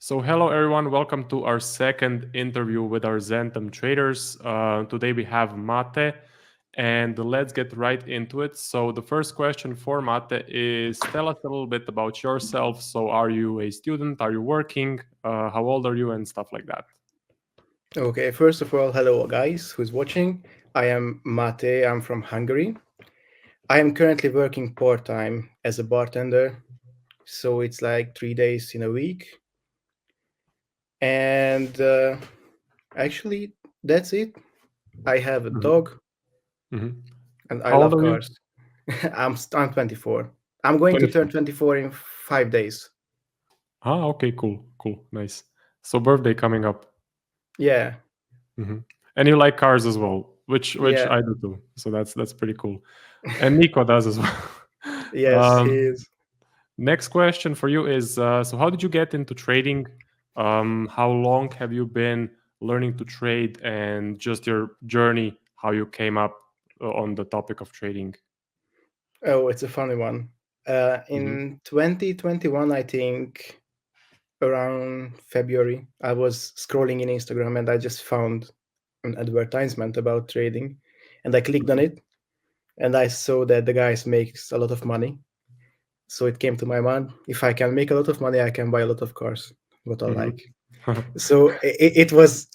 So hello everyone, welcome to our second interview with our Zentum traders. Today we have Mate, and let's get right into it. So the first question for Mate is, tell us a little bit about yourself. So are you a student? Are you working? How old are you? And stuff like that. Okay, first of all, hello guys who's watching. I am Mate, I'm from Hungary. I am currently working part-time as a bartender, so it's like 3 days in a week. And actually, that's it. I have a Mhm, dog mhm. and I How old love are you? cars. I'm 24. I'm going to turn 24. 24 in 5 days. Ah, okay, cool, nice. So birthday coming up. Yeah, And you like cars as well, which yeah, I do too. So that's pretty cool. And Nico does as well. yes, he um, is. Next question for you is, so how did you get into trading? How long have you been learning to trade, and just your journey, how you came up on the topic of trading? Oh, it's a funny one. Hmm. In 2021, I think around February, I was scrolling in Instagram and I just found an advertisement about trading, and I clicked on it and I saw that the guys makes a lot of money. So it came to my mind: if I can make a lot of money, I can buy a lot of cars. What I Hmm. like. So it was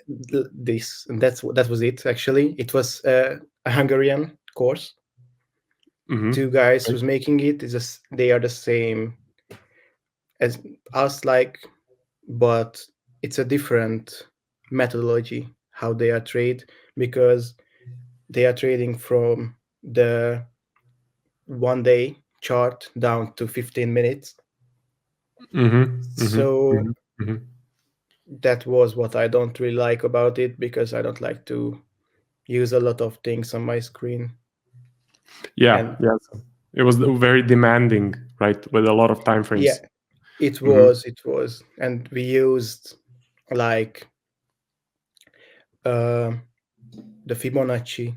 this, and that was it. Actually, it was a Hungarian course. Hmm. Two guys Okay. who's making it is just they are the same as us, like, but it's a different methodology how they are trade, because they are trading from the 1 day chart down to 15 minutes. Hmm. Hmm. So Hmm. Hmm. that was what I don't really like about it, because I don't like to use a lot of things on my screen. Yeah, And yeah. So it was very demanding, right, with a lot of time yeah, frames. it Hmm. was it was and we used, like, uh, the Fibonacci.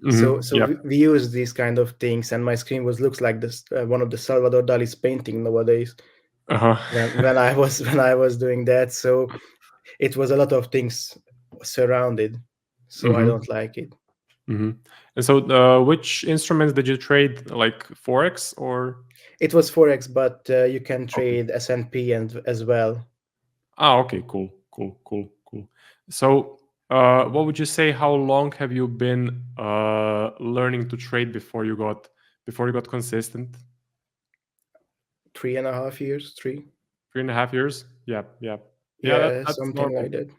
So Hmm. so Yeah. we use these kind of things, and my screen was looks like this, one of the Salvador Dali's painting nowadays. Uh-huh. When I was when I was doing that, so it was a lot of things surrounded. So I Hmm. don't like it. Hmm. And so, which instruments did you trade? Like Forex or? It was Forex, but you can Okay. trade S&P and as well. Ah, okay, cool. So, what would you say? How long have you been learning to trade before you got consistent? 3.5 years, three. 3.5 years. Yeah. Yeah, That's something like normal. that.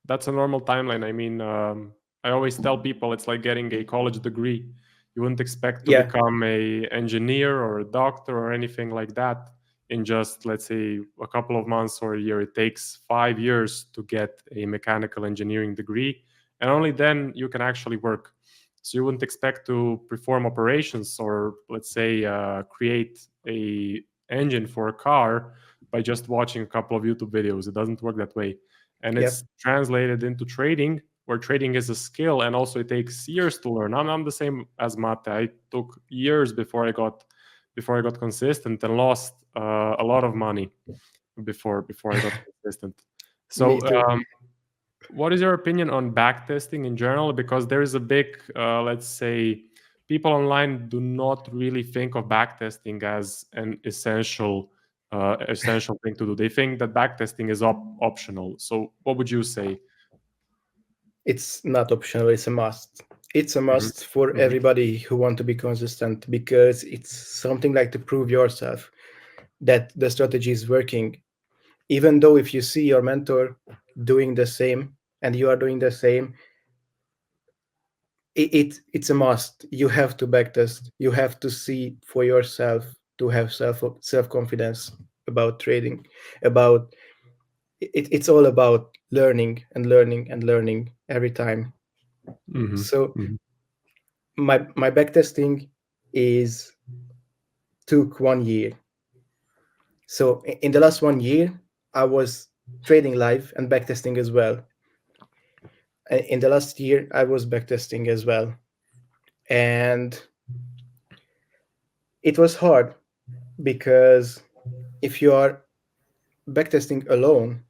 That's a normal timeline. I mean, I always tell people it's like getting a college degree. You wouldn't expect to Yeah, become a engineer or a doctor or anything like that in just, let's say, a couple of months or a year. It takes 5 years to get a mechanical engineering degree, and only then you can actually work. So you wouldn't expect to perform operations or, let's say, create a engine for a car by just watching a couple of YouTube videos. It doesn't work that way, and yeah, it's translated into trading, where trading is a skill, and also it takes years to learn. I'm the same as Mate. I took years before I got consistent, and lost a lot of money before I got consistent. me So, too. what is your opinion on backtesting in general? Because there is a big, let's say, people online do not really think of backtesting as an essential thing to do. They think that backtesting is optional. So, what would you say? It's not optional, it's a must. It's a Mhm, must for mhm, everybody who want to be consistent, because it's something like to prove yourself that the strategy is working. Even though if you see your mentor doing the same and you are doing the same, it's a must. You have to backtest. You have to see for yourself to have self confidence about trading. About it's all about learning and learning and learning every time. mhm, So mhm, my backtesting is took 1 year. So in the last 1 year, I was trading live and backtesting as well. In the last year, I was backtesting as well, and it was hard, because if you are backtesting alone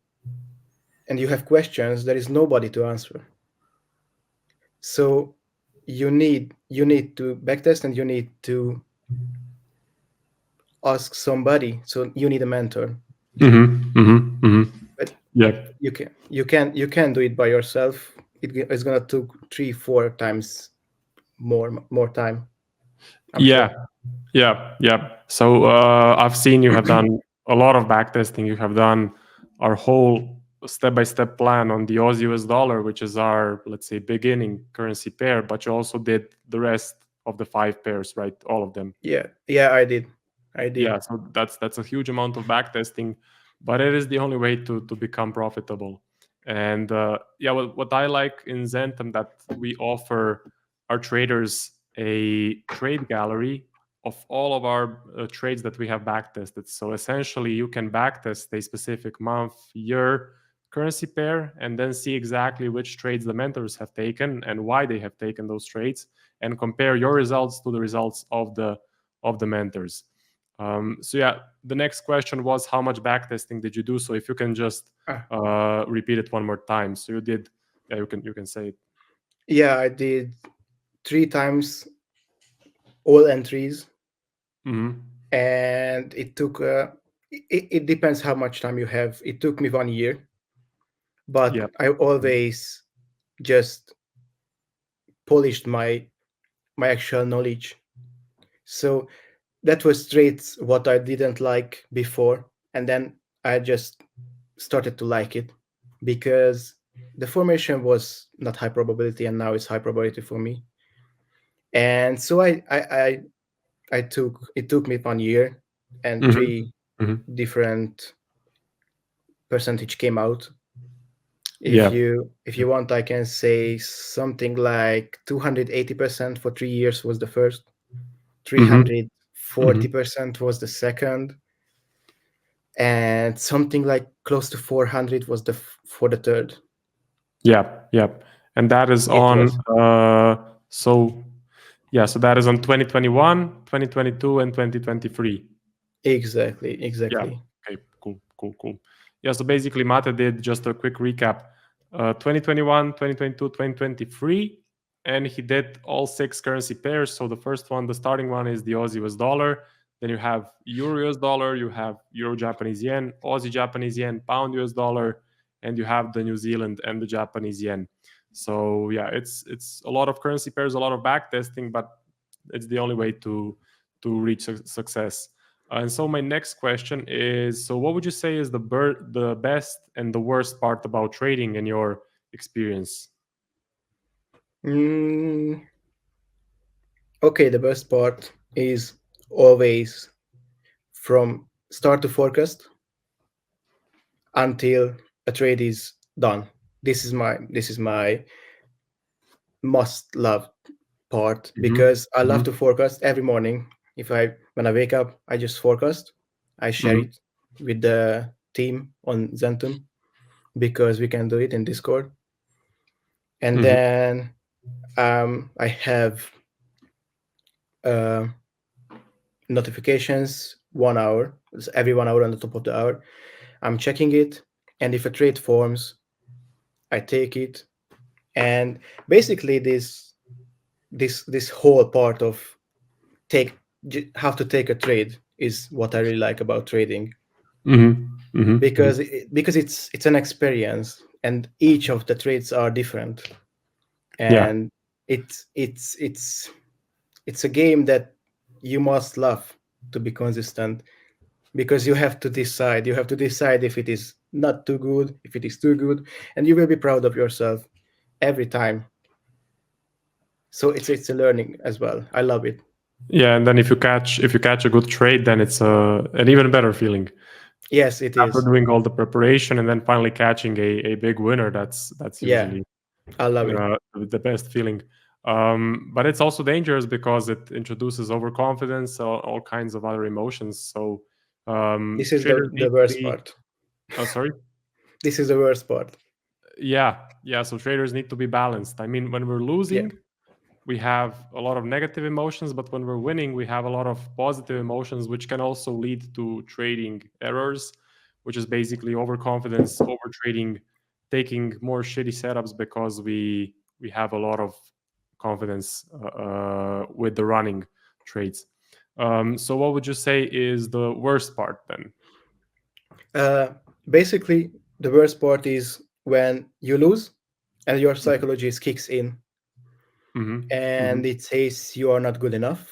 and you have questions, there is nobody to answer. So you need to backtest and you need to ask somebody. So you need a mentor. But Yeah. you can do it by yourself. It's gonna take 3-4 times more time, I'm Yeah. sure. Yeah. So I've seen you have done a lot of backtesting. You have done our whole step-by-step plan on the Aussie US dollar, which is our, let's say, beginning currency pair, but you also did the rest of the 5 pairs, right? All of them. Yeah, I did. Yeah, so that's a huge amount of backtesting, but it is the only way to become profitable. And yeah, what I like in Zentum that we offer our traders a trade gallery of all of our trades that we have backtested. So essentially, you can backtest a specific month, year, currency pair, and then see exactly which trades the mentors have taken and why they have taken those trades, and compare your results to the results of the mentors. So yeah, the next question was how much backtesting did you do? So if you can just repeat it one more time. So you did, yeah, you can say it. Yeah, I did 3 times all entries, and it took. It depends how much time you have. It took me 1 year, but Yeah. I always just polished my actual knowledge. So that was straight what I didn't like before, and then I just started to like it because the formation was not high probability, and now it's high probability for me. And so I took it took me 1 year, and three different percentage came out. Yeah. If you want, I can say something like 280% for 3 years was the first, 340% was the second, and something like close to 400 was for the third. Yeah. And that is It on, was so yeah, so that is on 2021, 2022, and 2023. exactly. Yeah. Okay. Cool. Yeah. So basically, Mate did just a quick recap: 2021, 2022, 2023, and he did all 6 currency pairs. So the first one, the starting one, is the Aussie US dollar. Then you have Euro US dollar, you have Euro Japanese yen, Aussie Japanese yen, Pound US dollar, and you have the New Zealand and the Japanese yen. So yeah, it's a lot of currency pairs, a lot of back testing, but it's the only way to reach success. And so my next question is: so what would you say is the best and the worst part about trading in your experience? Okay, the best part is always from start to forecast until a trade is done. This is my must love part because I love to forecast every morning. When I wake up, I just forecast. I share it with the team on Zentum because we can do it in Discord. And then I have uh, notifications 1 hour, every 1 hour on the top of the hour. I'm checking it, and if a trade forms, I take it. And basically, this whole part of how to take a trade is what I really like about trading because it's an experience, and each of the trades are different, Yeah. and it's a game that you must love to be consistent because you have to decide if it is not too good, if it is too good, and you will be proud of yourself every time. So it's a learning as well. I love it. Yeah, and then if you catch a good trade, then it's an even better feeling. Yes, it After is. doing all the preparation and then finally catching a big winner, that's Yeah, usually I love it. the best feeling. But it's also dangerous because it introduces overconfidence, all kinds of other emotions. So This is traders the need to worst be. part. Oh, sorry. This is the worst part. Yeah. So traders need to be balanced. I mean, when we're Yeah. losing, we have a lot of negative emotions, but when we're winning, we have a lot of positive emotions, which can also lead to trading errors. which is basically overconfidence, over trading, taking more shitty setups because we have a lot of confidence with the running trades. So what would you say is the worst part then? Basically, the worst part is when you lose and your psychology kicks in Mm-hmm. and Mm-hmm. it says you are not good enough.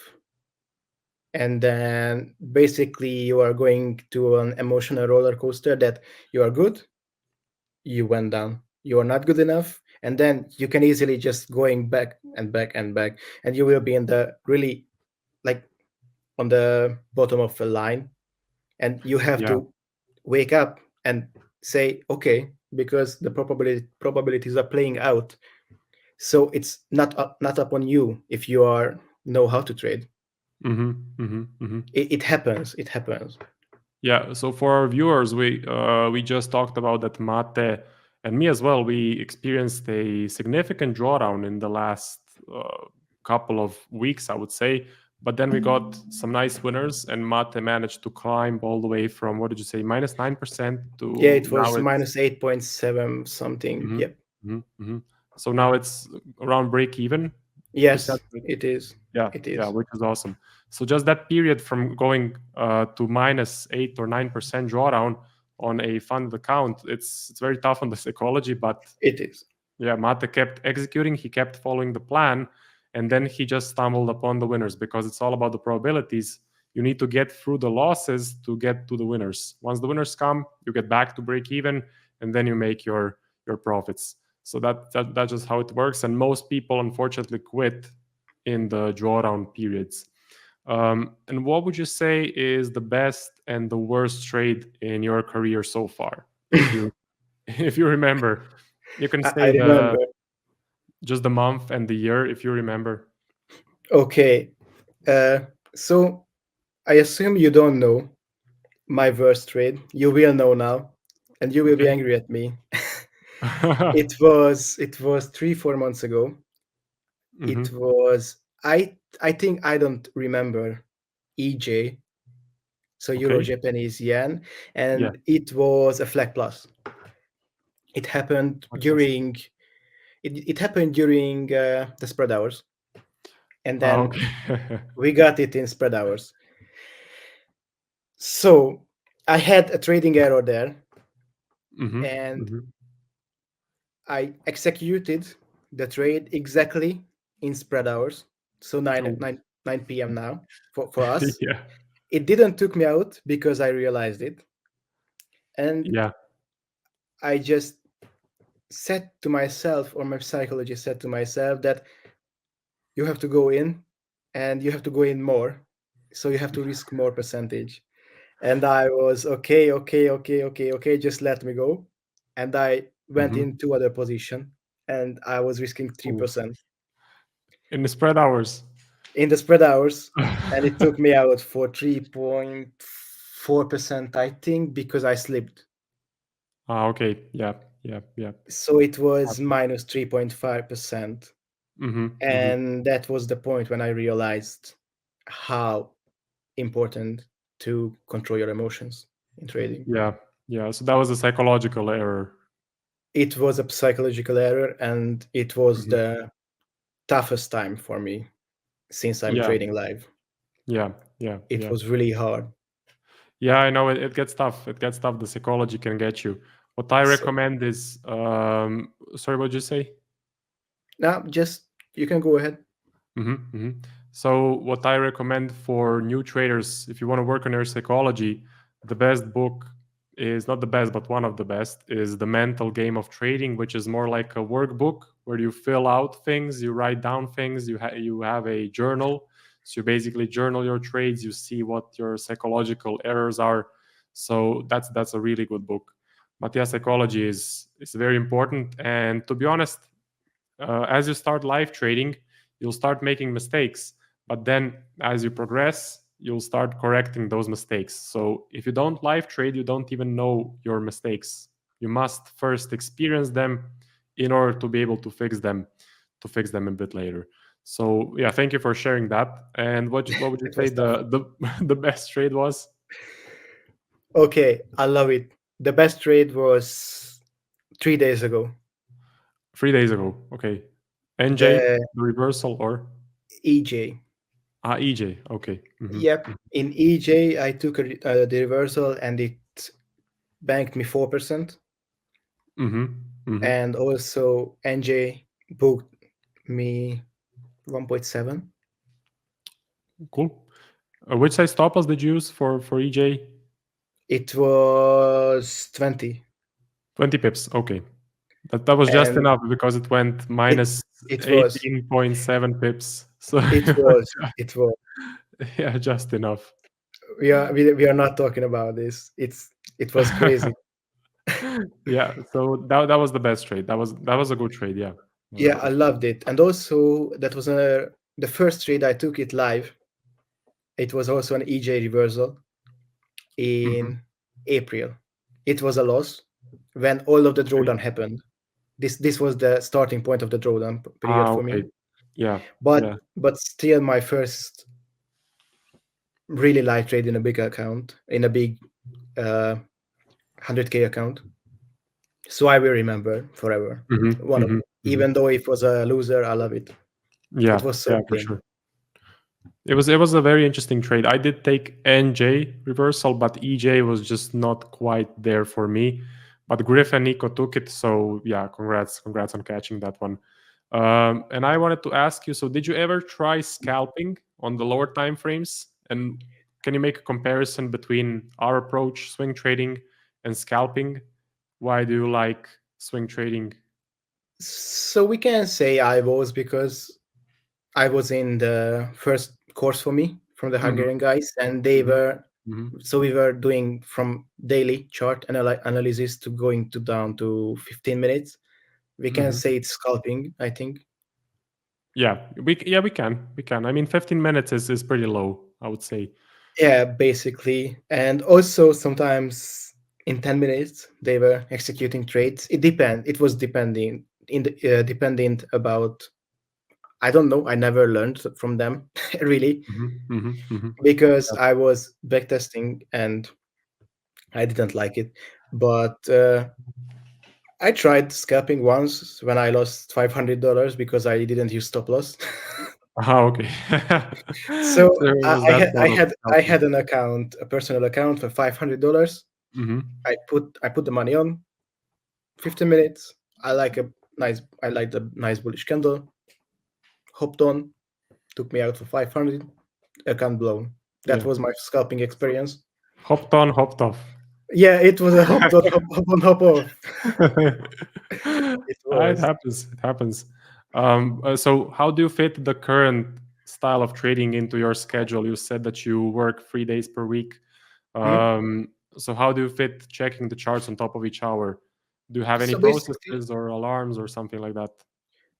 And then basically you are going to an emotional roller coaster that you are good, you went down, you are not good enough, and then you can easily just going back and back and back, and you will be in the really like on the bottom of the line, and you have Yeah. to wake up and say okay, because the probabilities are playing out. So it's not upon you if you are know how to trade. Mm-hmm. Mm-hmm. Mm-hmm. It happens. It happens. Yeah. So for our viewers, we just talked about that Mate and me as well. We experienced a significant drawdown in the last couple of weeks, I would say. But then we got some nice winners, and Mate managed to climb all the way from, what did you say, -9% Yeah, to it now was it's. minus 8.7 something. Mhm, Yep. mhm, mhm. So now it's around break even Yes, percentage. it is. Yeah, It yeah, is. which is awesome. So just that period from going to -8 or 9% drawdown on a funded account, it's very tough on the psychology, but It is. yeah, Mate kept executing, he kept following the plan, and then he just stumbled upon the winners because it's all about the probabilities. You need to get through the losses to get to the winners. Once the winners come, you get back to break even, and then you make your profits. So that's just how it works. And most people unfortunately quit in the drawdown periods. And what would you say is the best and the worst trade in your career so far? If you if you remember, you can I say remember. just the month and the year if you remember. Okay. Uh, so I assume you don't know my worst trade. You will know now, and you will be Okay. angry at me. It was 3 4 months ago. It Hmm. was I think I don't remember EJ, so Euro Okay. Japanese yen, Yeah. and it was a flag plus. It happened Fantastic. during it happened during the spread hours, and Ah, then okay. we got it in spread hours. So I had a trading error there, Hmm. and Hmm. I executed the trade exactly in spread hours. So 9 Oh, 9 9 p.m. now for us. yeah. It didn't took me out because I realized it, and Yeah. I just said to myself, or my psychology said to myself, that you have to go in, and you have to go in more, so you have to risk more percentage. And I was okay, okay, okay, okay, okay, just let me go. And I went Hmm. into other position, and I was risking Oh. 3% In the spread hours. in the spread hours, and it took me out for 3.4%, I think, because I slipped. Ah, okay. Yeah. Yeah. Yeah. So it was minus 3.5%. Mm-hmm. Mm-hmm. And that was the point when I realized how important to control your emotions in trading. Yeah. Yeah. So that was a psychological error. It was a psychological error, and it was Hmm. the toughest time for me since I'm Yeah. trading live. Yeah. Yeah. It Yeah. was really hard. Yeah, I know it gets tough. It gets tough. The psychology can get you. What I So recommend is, sorry, what did you say? now just you can go ahead. So, what I recommend for new traders, if you want to work on your psychology, the best book is not the best, but one of the best is The Mental Game of Trading, which is more like a workbook where you fill out things, you write down things, you have a journal. So, you basically journal your trades, you see what your psychological errors are. So, that's a really good book. But yeah, psychology is very important. And to be honest, as you start live trading, you'll start making mistakes. But then as you progress, you'll start correcting those mistakes. So if you don't live trade, you don't even know your mistakes. You must first experience them in order to be able to fix them a bit later. So yeah, thank you for sharing that. And what would you It say was tough. the the best trade was? Okay, I love it. The best trade was 3 days ago. 3 days ago. Okay. NJ, The the reversal, or EJ. EJ. Okay. Yep. In EJ, I took the reversal and it banked me 4%. And also NJ booked me 1.7. Cool. Which size stop loss did you use for EJ? It was 20. 20 pips. Okay. That was just And enough because it went it minus it was 18.7 pips. So it was it was yeah, just enough. we are not talking about this. It was crazy. Yeah, so that was the best trade. That was a good trade. Yeah, that was a Yeah, I good trade. loved it. And also that was the first trade I took it live. It was also an EJ reversal Mhm. in April. It was a loss when all of the Okay. drawdown happened. This was the starting point of the drawdown period for Okay. me. Yeah. But Yeah. but still my first really live trade in a big account, in a big 100K account. So I will remember forever. One of, even though it was a loser, I love it. It Yeah. was so Yeah, for clean. sure. It was a very interesting trade. I did take NJ reversal, but EJ was just not quite there for me. But Griff and Nico took it, so yeah, congrats on catching that one. And I wanted to ask you, so did you ever try scalping on the lower time frames? And can you make a comparison between our approach, swing trading, and scalping? Why do you like swing trading? So we can say I was, because I was in the first course for me from the Hmm. Hungarian guys, and they Hmm. were, Hmm. so we were doing from daily chart analysis to going to down to 15 minutes. We can Hmm. say it's scalping, I think. Yeah, we can. I mean, 15 minutes is pretty low, I would say. Yeah, basically. And also sometimes in 10 minutes they were executing trades. It was depending in the dependent about, I don't know, I never learned from them really, because Yeah. I was backtesting and I didn't like it. But I tried scalping once when I lost $500 because I didn't use stop loss. Okay. So So it I, was I that had I sort of had I scalping. had an account, a personal account for $500. Mhm. I put the money on 15 minutes. I like the nice bullish candle. Hopped on, took me out for 500. Account blown. That Yeah. was my scalping So experience. hopped on, hopped off. Yeah, it was a hop on, hop on, hop off. It It was. happens. It happens. So how do you fit the current style of trading into your schedule? You said that you work 3 days per week. Hmm? So how do you fit checking the charts on top of each hour? Do you have any So basically, processes or alarms or something like that?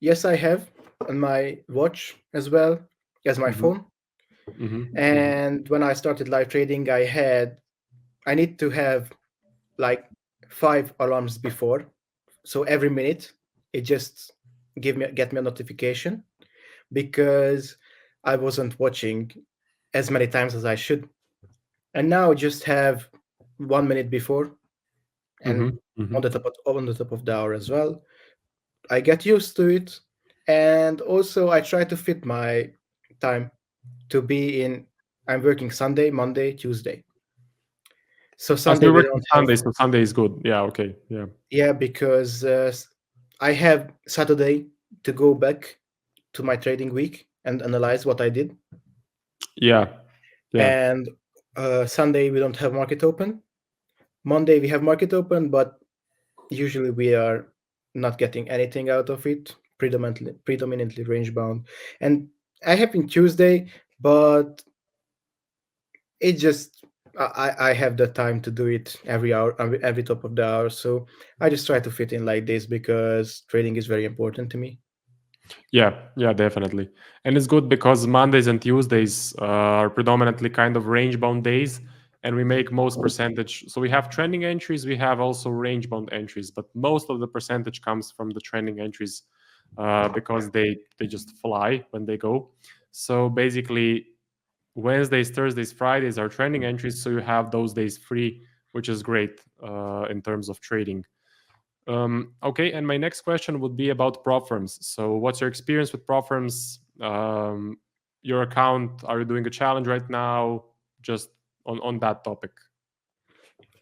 yes, I have on my watch as well as my Mhm. phone. Mhm. Mhm. And when I started live trading, I need to have like 5 alarms before. So every minute it just get me a notification, because I wasn't watching as many times as I should. And now just have 1 minute before, and Mhm. Mhm. on the top of the hour as well. I get used to it, and also I try to fit my time to be in. I'm working Sunday, Monday, Tuesday. So Oh, so Sunday you're we working don't have. Sunday, so Sunday is good. Yeah, okay. Yeah. Yeah, because I have Saturday to go back to my trading week and analyze what I did. Yeah. Yeah. And Sunday we don't have market open. Monday we have market open, but usually we are not getting anything out of it. Predominantly range bound. And I have in Tuesday, but it just I have the time to do it every hour, every top of the hour. So I just try to fit in like this because trading is very important to me. Yeah, yeah, definitely. And it's good because Mondays and Tuesdays are predominantly kind of range bound days, and we make most percentage. So we have trending entries, we have also range bound entries, but most of the percentage comes from the trending entries because they just fly when they go. So basically, Wednesdays, Thursdays, Fridays are trending entries, so you have those days free which is great in terms of trading. Okay, and my next question would be about prop firms. So, what's your experience with prop firms? Your account, are you doing a challenge right now? Just on that topic.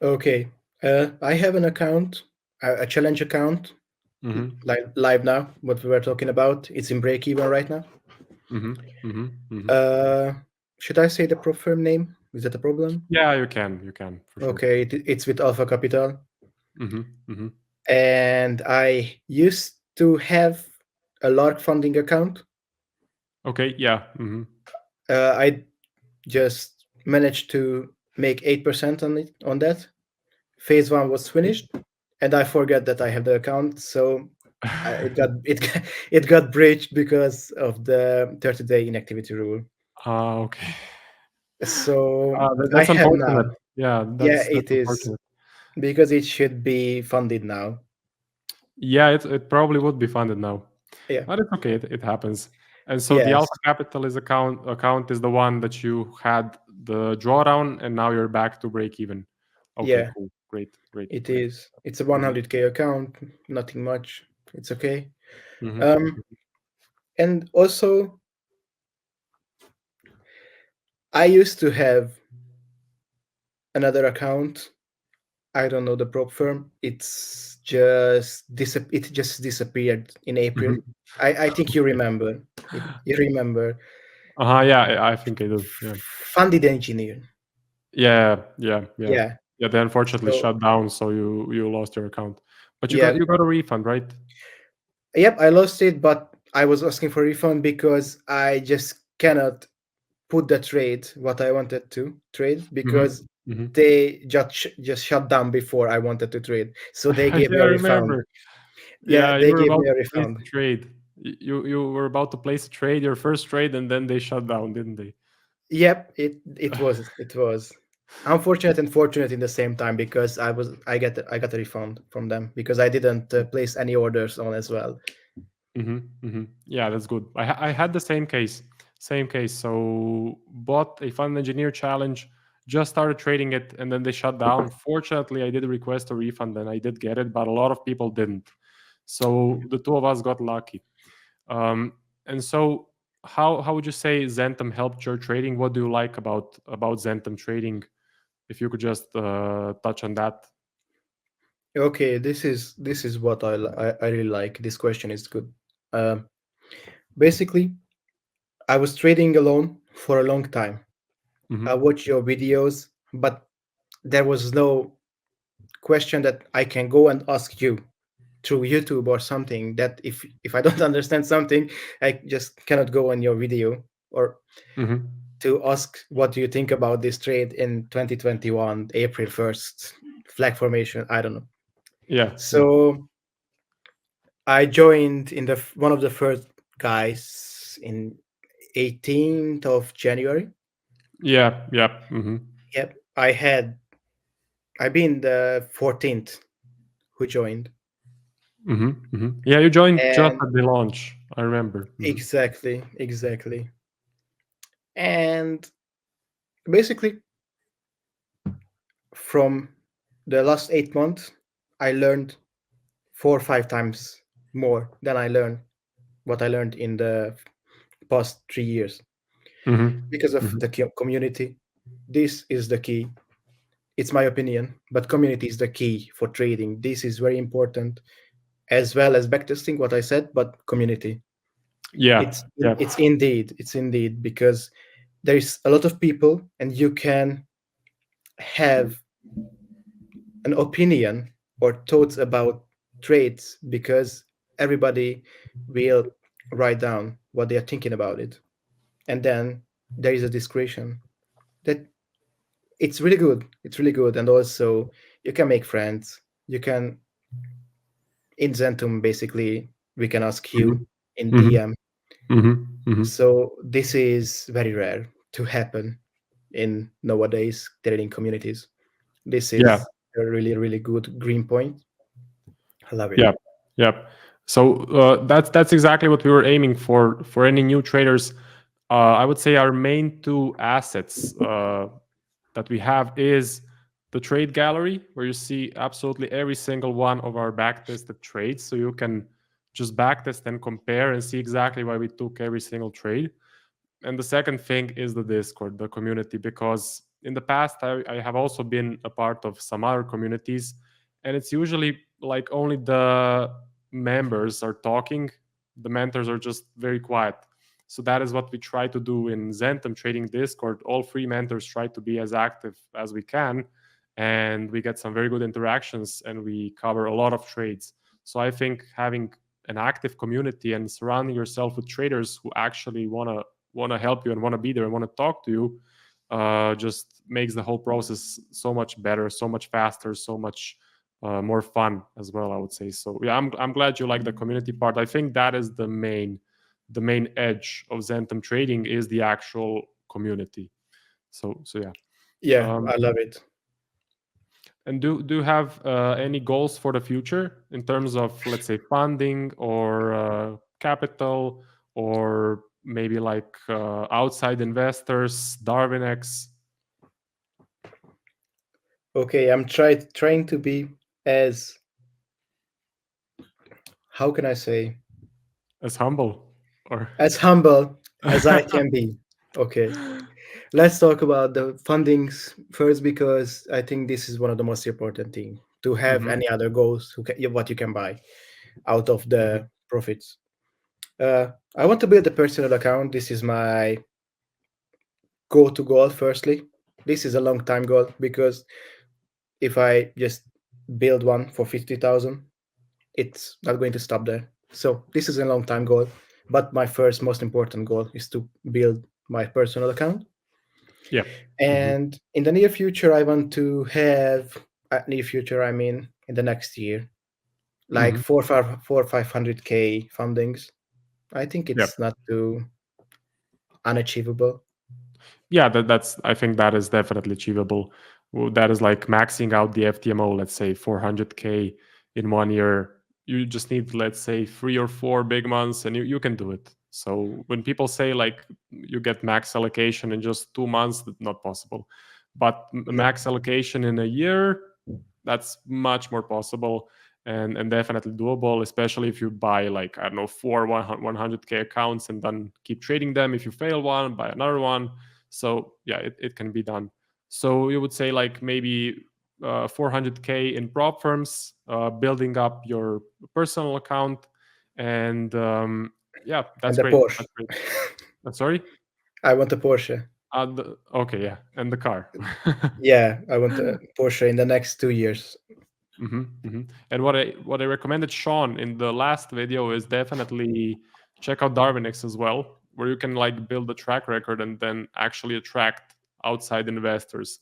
Okay. I have an account, a challenge account, Mm-hmm. live now. What we were talking about, it's in break even right now. Mm-hmm. Mm-hmm. Mm-hmm. Uh, should I say the prop firm name? Is that a problem? Yeah, you can for sure. Okay, it's with Alpha Capital, Mm-hmm. Mm-hmm. and I used to have a lark funding account. Okay. Yeah. Mm-hmm. I just managed to make 8% on it on that. Phase one was finished, and I forgot that I have the account, so it got breached because of the 30-day inactivity rule. Okay. So I That's have unfortunate. now. Yeah, Yeah, that's it is, unfortunate. because it should be funded now. Yeah, it probably would be funded now, Yeah. but it's okay. It happens. And so the Yes. Alpha Capitalist account is the one that you had the drawdown, and now you're back to break even. Okay, Yeah, cool, great, great, it great. is. It's a Mm-hmm. 100K account, nothing much. It's okay. Mm-hmm. Um, and also, I used to have another account. I don't know the prop firm. It just disappeared in April. Mm-hmm. I think you remember. You remember. Yeah, I think I do. Yeah, Funded engineer. yeah. Yeah. Yeah, they unfortunately So shut down, so you lost your account, but yeah. you got a refund, right? Yep, I lost it, but I was asking for refund because I just cannot put the trade what I wanted to trade, Mm-hmm. because Mm-hmm. they just shut down before I wanted to trade. So they gave me Yeah, a I refund. remember. Yeah, Yeah, you they were gave about me a to place refund. the trade. You were about to place a trade, your first trade, and then they shut down, didn't they? Yep, it was unfortunate and fortunate in the same time, because I got a refund from them because I didn't place any orders on as well. Yeah, that's good. I had the same case, same case. So bought a fund engineer challenge, just started trading it, and then they shut down. Fortunately, I did request a refund, and I did get it, but a lot of people didn't. So the two of us got lucky. And so, how would you say Zentum helped your trading? What do you like about Zentum trading? If you could just touch on that. Okay, this is what I really like. This question is good. Um, Basically, I was trading alone for a long time. I Hmm. watched your videos, but there was no question that I can go and ask you through YouTube or something, that if I don't understand something, I just cannot go on your video, or Hmm. to ask what do you think about this trade in 2021 April 1st flag formation. I don't know. Yeah, yeah, So I joined in one of the first guys in 18th of January. yeah. Hmm. Yep, I've been the 14th who joined. Yeah, you joined just And at the launch. I remember. exactly. And basically, from the last 8 months, I learned 4 or 5 times more than what I learned in the past 3 years, Hmm. because of Hmm. the community. This is the key. It's my opinion, but community is the key for trading. This is very important, as well as backtesting, what I said, but community. Yeah, It's yeah. it's indeed, because there is a lot of people, and you can have an opinion or thoughts about trades, because everybody will write down what they are thinking about it, and then there is a discretion that it's really good. And also, you can make friends. You can, in Zentum, basically, we can ask Hmm. you in Hmm. DM. Hmm. Hmm. So this is very rare to happen in nowadays trading communities. This Yeah, is a really, really good green point. I love it. yeah, yeah. So that's exactly what we were aiming for any new traders. I would say our main two assets that we have is the trade gallery where you see absolutely every single one of our backtested trades. So you can just backtest and compare and see exactly why we took every single trade. And the second thing is the Discord, the community, because in the past I have also been a part of some other communities, and it's usually like only the members are talking, the mentors are just very quiet. So that is what we try to do in Zentum Trading Discord. All three mentors try to be as active as we can, and we get some very good interactions, and we cover a lot of trades. So I think having an active community and surrounding yourself with traders who actually want to help you and want to be there and want to talk to you just makes the whole process so much better, so much faster, so much more fun as well, I would say. So yeah, I'm glad you like the community part. I think that is the main edge of Zentum trading is the actual community. So yeah. Yeah, I love it. And do you have any goals for the future in terms of, let's say, funding or capital, or maybe like outside investors, Darwinex? Okay, I'm trying to be as, how can I say, As humble, or as humble as I can be. Okay, let's talk about the fundings first, because I think this is one of the most important thing to have Mhm, any other goals what you can buy out of mhm, the profits. I want to build a personal account. This is my go-to goal. Firstly, this is a long time goal, because if I just build one for 50,000, it's not going to stop there. So this is a long time goal, but my first most important goal is to build my personal account. yeah, mhm, And in the near future, I want to have, at near future, I mean in the next year, like mhm, 500K fundings. I think yeah. it's not too unachievable. Yeah, that's, I think that is definitely achievable. Well, that is like maxing out the FTMO, let's say 400K in 1 year. You just need, let's say, 3 or 4 big months, and you can do it. So when people say like you get max allocation in just 2 months, that's not possible. But No, max allocation in a year, that's much more possible, and definitely doable, especially if you buy like, I don't know, 100K accounts and then keep trading them. If you fail one, buy another one. So yeah, it can be done. So you would say like maybe 400K in prop firms, building up your personal account, and yeah, and that's the great. Porsche. That's great. Sorry. I want a Porsche. Okay, yeah, and the car. Yeah, I want a Porsche in the next 2 years. And what I recommended Sean in the last video is definitely check out Darwinex as well, where you can like build a track record and then actually attract outside investors.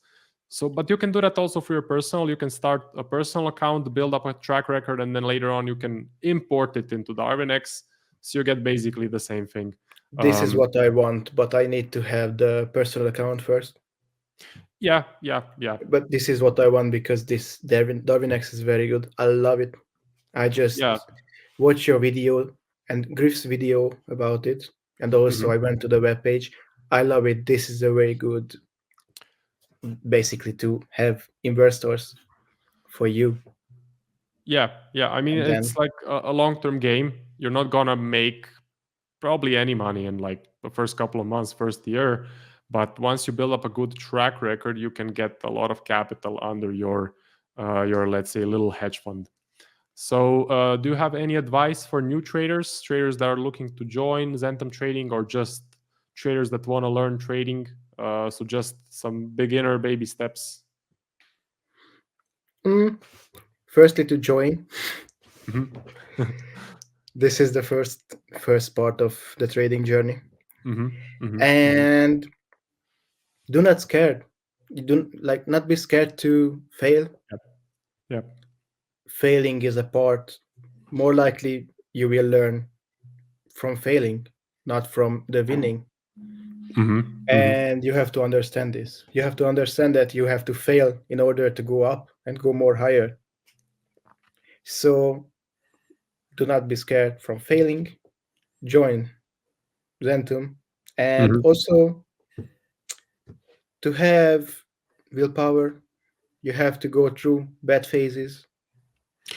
So, but you can do that also for your personal. You can start a personal account, build up a track record, and then later on you can import it into Darwinex. So you get basically the same thing. This is what I want, but I need to have the personal account first. Yeah. But this is what I want, because this Darwin X is very good. I love it. I Yeah. just watched your video and Griff's video about it, and also Mhm. I went to the webpage. I love it. This is a very good, basically, to have investors for you. Yeah. I mean, And it's then like a long-term game. You're not gonna make probably any money in like the first couple of months, first year. But once you build up a good track record, you can get a lot of capital under your, let's say, little hedge fund. So, do you have any advice for new traders that are looking to join Zentum Trading, or just traders that want to learn trading? So, just some beginner baby steps. mm, firstly, to join. Mhm. This is the first part of the trading journey. Mhm. And do not scared. You don't like not be scared to fail. Yep. Yep. Failing is a part. More likely you will learn from failing, not from the winning. Mhm. And you have to understand this. You have to understand that you have to fail in order to go up and go more higher. So do not be scared from failing. Join Zentum. And Mhm. also to have willpower, You have to go through bad phases.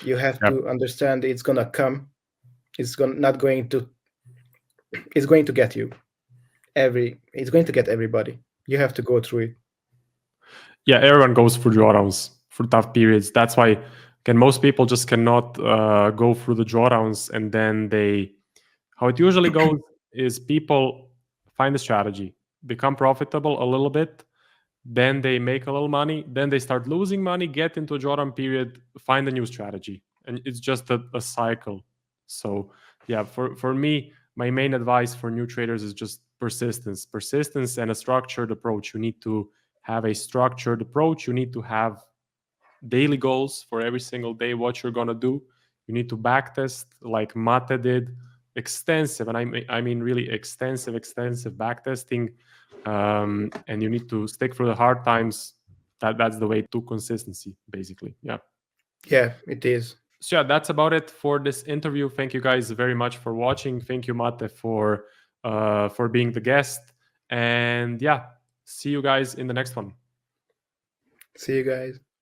You have to understand it's gonna come. It's not going to. It's going to get you. It's going to get everybody. You have to go through it. Yeah, everyone goes through drawdowns, through tough periods. That's why most people just cannot go through the drawdowns, and then how it usually goes is people find a strategy, become profitable a little bit, then they make a little money, then they start losing money, get into a drawdown period, find a new strategy, and it's just a cycle. So yeah, for me, my main advice for new traders is just persistence and a structured approach. You need to have a structured approach. You need to have daily goals for every single day, what you're going to do. You need to backtest like Mate did, extensive, and I mean really extensive backtesting, and you need to stick through the hard times. That's the way to consistency, basically. Yeah, It is. So yeah, that's about it for this interview. Thank you guys very much for watching. Thank you, Mate, for being the guest. And yeah, see you guys in the next one. See you guys.